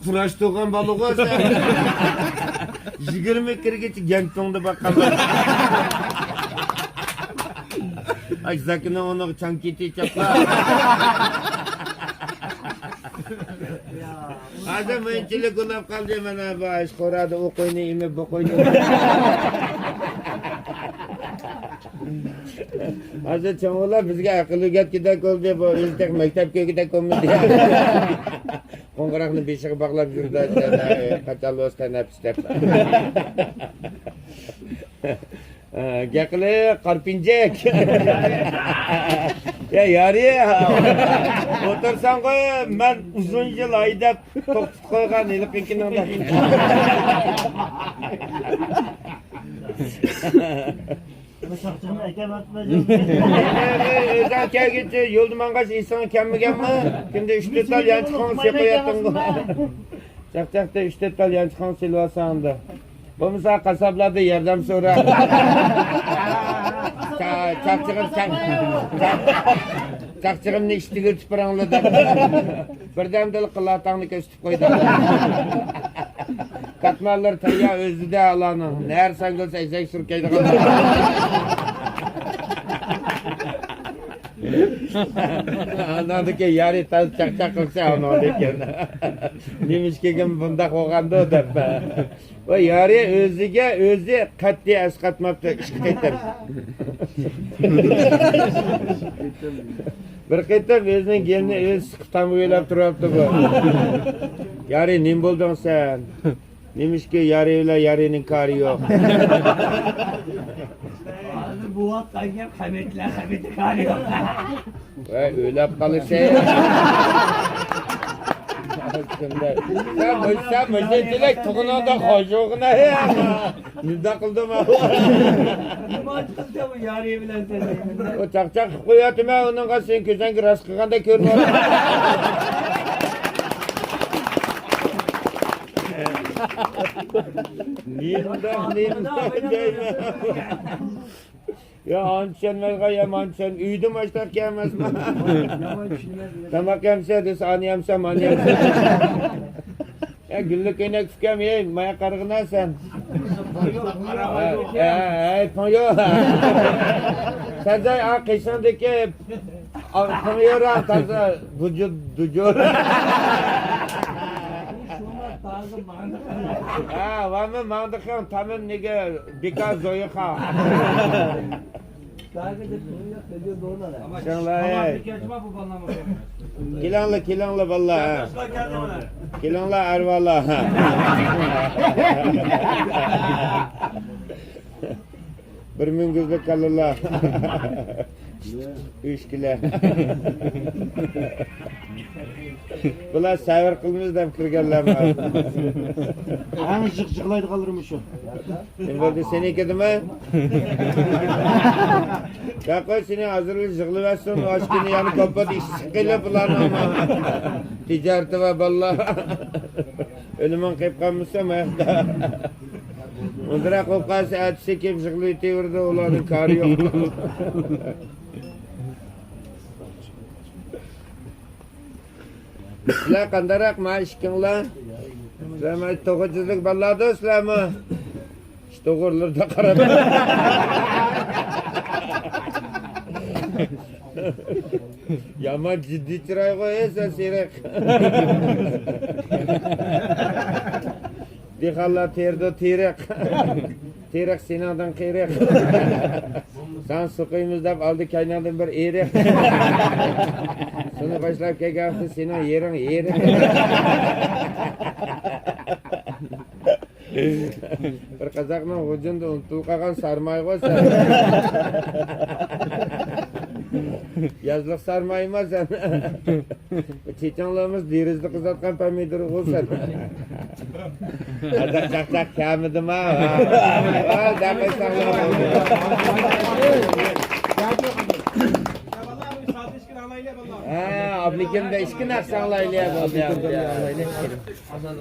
Kuraş to'g'an balık olsa 20 kirgacha Gangtongda baqqanlar. Aksakini onu chankiti chaplar. Hadi menchilik ulab qoldi mana bu ish ko'radi, u qo'yni emib bu qo'yni. Hozir cho'ng'lar bizga aql o'rgatgidek bo'ldi, bu o'zidek maktabga o'gidek bo'lmadi. Qo'ng'iroqni beshig'i bog'lab yurdi, qachon o'sgan nafs deb. Gaqli qarpinjak. Ya yari, o'tirsan qo'y, men uzun yil haydab to'qib qo'ygan ilqinkini. O'zan kelguncha yo'lda mang'ash inson kammiganmi? Kunda 3-4 tal yanchiqon sepayotdim. Chaqchaqda 3-4 tal yanchiqon silvasanda. Bo'lmasa qasablarda yordam so'ra. Chaqchig'imni ishtiga o'tib biranglarda. Birdamdil qilatangni ko'rsatib qo'ydi. Katmanlar tayyor o'zida alani. Narsan bo'lsa ezak surkaydigan. Anadaki yari taz chaqchaq qilsa anadaki. Nemishkegim bunda qo'yganda deb. Va yari o'ziga o'zi qat'iy asqatmabdi, ishga qaytdi. Bir qaytib o'zining gelini o'z siqtam o'ylab turibdi bu. Yari nim bo'lding sen? Nemishki yari bilan yarining kari yo'q. Bu vaqt qangan hametlar kari yo'q. Voy o'ylab qolsa. Sen müjdetilek tuğunanda hoşuğuna ya. Nida kıldım ha. Nima qildi bu yari bilan sen? O çaqçaq qo'yatim ha, onunğa sen ko'zdan ras qilganda ko'rinadi. Ya ançen melga yamançen üydüm açtak gelmez mi? Tamak yemse de sani yemse mani yemse. Ya güllük inek tükem ye maya kargına sen. Panyo. Sen de kışandaki panyo tarzı vücut. Var mı mandıkın tamam nege bika zoyu ha. Kilanlı vallahi. Kilanlı arvallah. Bir min gözlük kalırlar. 3 kilo. Bular savr qilmiz deb kirganlarmi? Ana jiqjiqlaydi qoldirmish shu. Sen bo'ldi senikidimi? Ya qo'y seni hozirlik jig'livasan, oshkini yana kapat ishqilib bularni. Tijarati va vallah. O'liman qilib qolmasa mayaqda. Undira qo'yib qolsa atsa kelib jig'laytaverdi, ularning kari yo'q. Sizlar qandaroq ma'ishkinglar? Sizlar to'g'izlik balladi sizlarmi? To'g'irlarda qarab. Yomon jiddiy chiroy qo'ysan serak. Dehqonlar terdi terak. Terak sendan qiyrak. Sen suqaymiz deb oldi kaynadan bir erik. Seni başlap kelgansiz senin yerin yeri. Bir qazaqning hujunda unutilib qolgan sarmoy bo'lsa. Yazliq sarmoy emas. Chechenlarimiz derizni qizatgan pomidor bo'lsa. Ada chaqchaq kamidimi? Ha, daqay saqlab. Ha, ablikim de işkin aksanlayla ya.